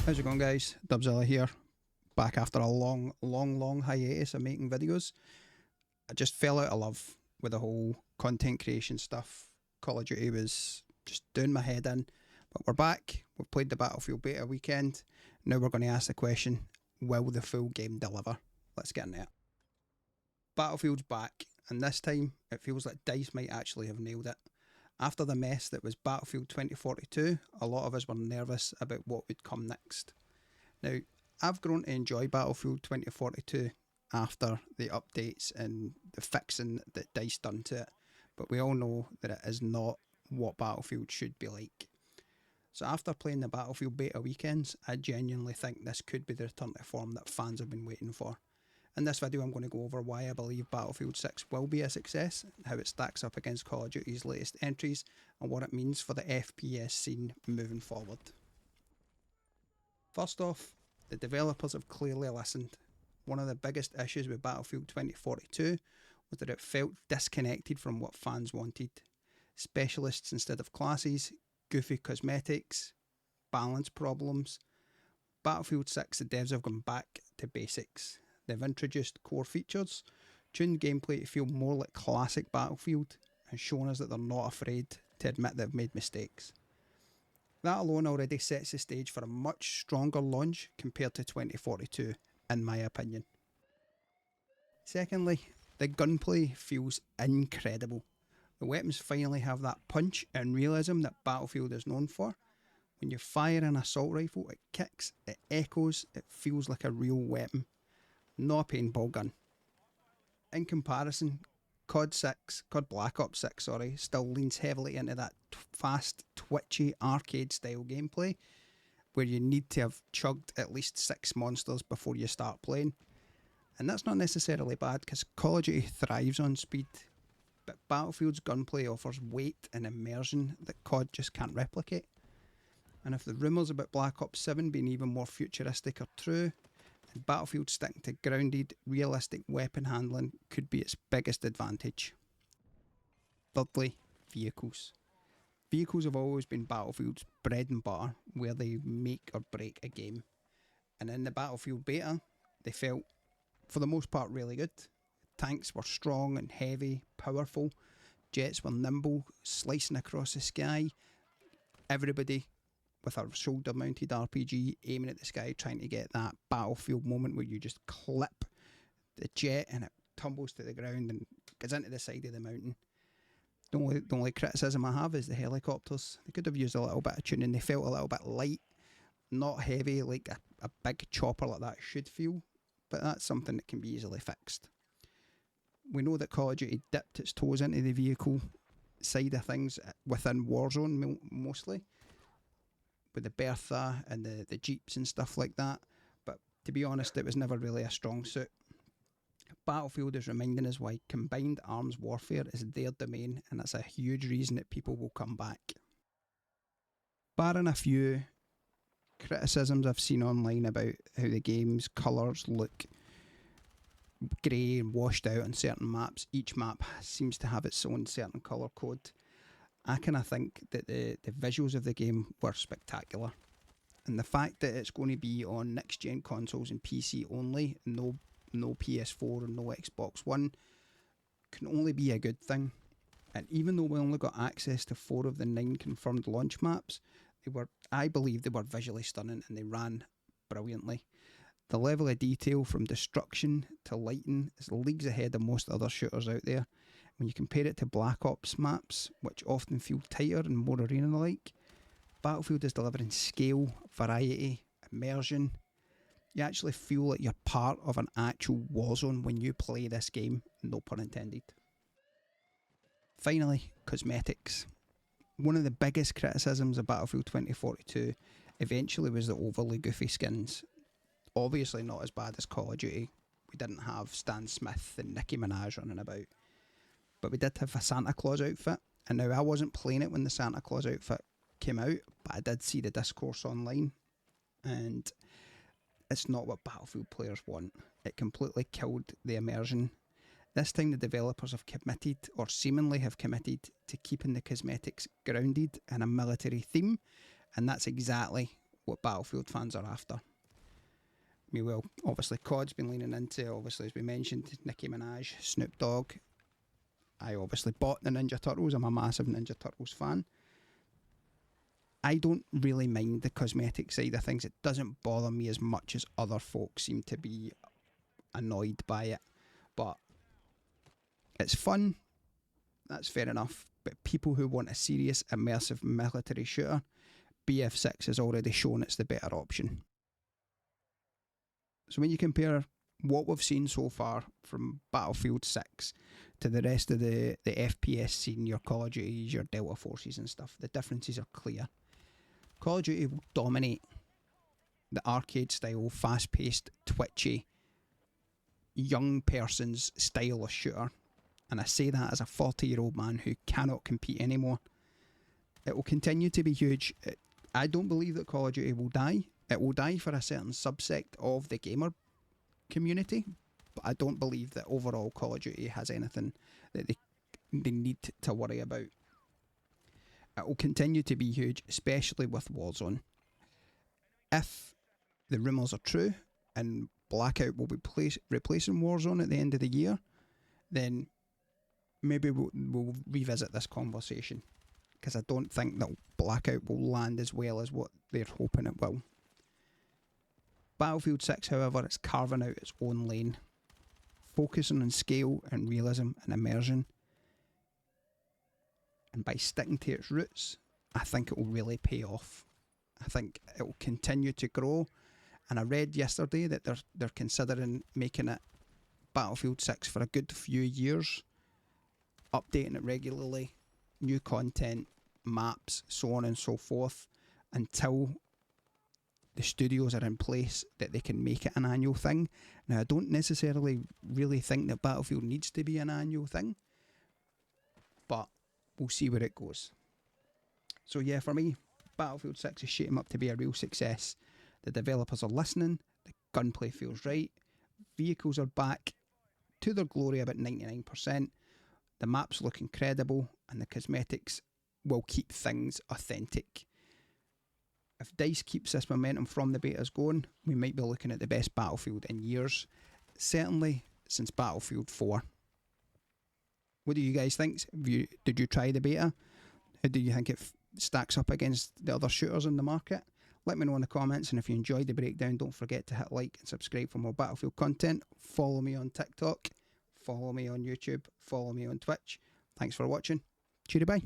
How's it going, guys? Dubzilla here, back after a long hiatus of making videos. I just fell out of love with the whole content creation stuff. Call of Duty was just doing my head in, but we're back. We've played the Battlefield beta weekend. Now we're going to ask the question, will the full game deliver? Let's get into it. Battlefield's back, and this time it feels like DICE might actually have nailed it. After the mess that was Battlefield 2042, a lot of us were nervous about what would come next. Now, I've grown to enjoy Battlefield 2042 after the updates and the fixing that DICE done to it, but we all know that it is not what Battlefield should be like. So after playing the Battlefield beta weekends, I genuinely think this could be the return to form that fans have been waiting for. In this video, I'm going to go over why I believe Battlefield 6 will be a success, how it stacks up against Call of Duty's latest entries, and what it means for the FPS scene moving forward. First off, the developers have clearly listened. One of the biggest issues with Battlefield 2042 was that it felt disconnected from what fans wanted. Specialists instead of classes, goofy cosmetics, balance problems. Battlefield 6, the devs have gone back to basics. They've introduced core features, tuned gameplay to feel more like classic Battlefield, and shown us that they're not afraid to admit they've made mistakes. That alone already sets the stage for a much stronger launch compared to 2042, in my opinion. Secondly, the gunplay feels incredible. The weapons finally have that punch and realism that Battlefield is known for. When you fire an assault rifle, it kicks, it echoes, it feels like a real weapon. Not a paintball gun. In comparison, COD Black Ops 6, still leans heavily into that fast, twitchy, arcade-style gameplay, where you need to have chugged at least 6 monsters before you start playing. And that's not necessarily bad, because Call of Duty thrives on speed, but Battlefield's gunplay offers weight and immersion that COD just can't replicate. And if the rumours about Black Ops 7 being even more futuristic are true, Battlefield sticking to grounded, realistic weapon handling could be its biggest advantage. Thirdly, vehicles. Vehicles have always been Battlefield's bread and butter, where they make or break a game. And in the Battlefield beta, they felt, for the most part, really good. Tanks were strong and heavy, powerful. Jets were nimble, slicing across the sky. Everybody with a shoulder-mounted RPG aiming at the sky, trying to get that Battlefield moment where you just clip the jet and it tumbles to the ground and gets into the side of the mountain. The only criticism I have is the helicopters. They could have used a little bit of tuning. They felt a little bit light, not heavy like a big chopper like that should feel, but that's something that can be easily fixed. We know that Call of Duty dipped its toes into the vehicle side of things within Warzone mostly, with the Bertha and the Jeeps and stuff like that, but to be honest, it was never really a strong suit. Battlefield is reminding us why combined arms warfare is their domain, and that's a huge reason that people will come back. Barring a few criticisms I've seen online about how the game's colours look grey and washed out on certain maps, each map seems to have its own certain colour code. I kind of think that the visuals of the game were spectacular. And the fact that it's going to be on next-gen consoles and PC only, no PS4 and no Xbox One, can only be a good thing. And even though we only got access to 4 of the 9 confirmed launch maps, I believe they were visually stunning and they ran brilliantly. The level of detail from destruction to lighting is leagues ahead of most other shooters out there. When you compare it to Black Ops maps, which often feel tighter and more arena-like, Battlefield is delivering scale, variety, immersion. You actually feel like you're part of an actual Warzone when you play this game, no pun intended. Finally, cosmetics. One of the biggest criticisms of Battlefield 2042 eventually was the overly goofy skins. Obviously not as bad as Call of Duty. We didn't have Stan Smith and Nicki Minaj running about. But we did have a Santa Claus outfit, and now I wasn't playing it when the Santa Claus outfit came out, but I did see the discourse online, and it's not what Battlefield players want. It completely killed the immersion. This time the developers have committed, or seemingly have committed, to keeping the cosmetics grounded in a military theme, and that's exactly what Battlefield fans are after. Well, obviously COD's been leaning into, obviously as we mentioned, Nicki Minaj, Snoop Dogg. I obviously bought the Ninja Turtles. I'm a massive Ninja Turtles fan. I don't really mind the cosmetic side of things. It doesn't bother me as much as other folks seem to be annoyed by it. But it's fun. That's fair enough. But people who want a serious, immersive military shooter, BF6 has already shown it's the better option. So when you compare what we've seen so far from Battlefield 6 to the rest of the FPS scene, your Call of Duties, your Delta Forces and stuff, the differences are clear. Call of Duty will dominate the arcade style, fast paced, twitchy, young person's style of shooter. And I say that as a 40-year-old man who cannot compete anymore. It will continue to be huge. I don't believe that Call of Duty will die. It will die for a certain subsect of the gamer community, but I don't believe that overall Call of Duty has anything that they need to worry about. It will continue to be huge, especially with Warzone. If the rumours are true and Blackout will be replacing Warzone at the end of the year, then maybe we'll revisit this conversation, because I don't think that Blackout will land as well as what they're hoping it will. Battlefield 6, however, is carving out its own lane, focusing on scale and realism and immersion. And by sticking to its roots, I think it will really pay off. I think it will continue to grow. And I read yesterday that they're considering making it Battlefield 6 for a good few years, updating it regularly, new content, maps, so on and so forth, until the studios are in place that they can make it an annual thing. Now, I don't necessarily really think that Battlefield needs to be an annual thing, but we'll see where it goes. So yeah, for me, Battlefield 6 is shaping up to be a real success. The developers are listening, the gunplay feels right, vehicles are back to their glory about 99%, the maps look incredible, and the cosmetics will keep things authentic. If DICE keeps this momentum from the betas going, we might be looking at the best Battlefield in years, certainly since Battlefield 4. What do you guys think? Did you try the beta? How do you think it stacks up against the other shooters in the market? Let me know in the comments, and if you enjoyed the breakdown, don't forget to hit like and subscribe for more Battlefield content. Follow me on TikTok, follow me on YouTube, follow me on Twitch. Thanks for watching. Cheerio, bye.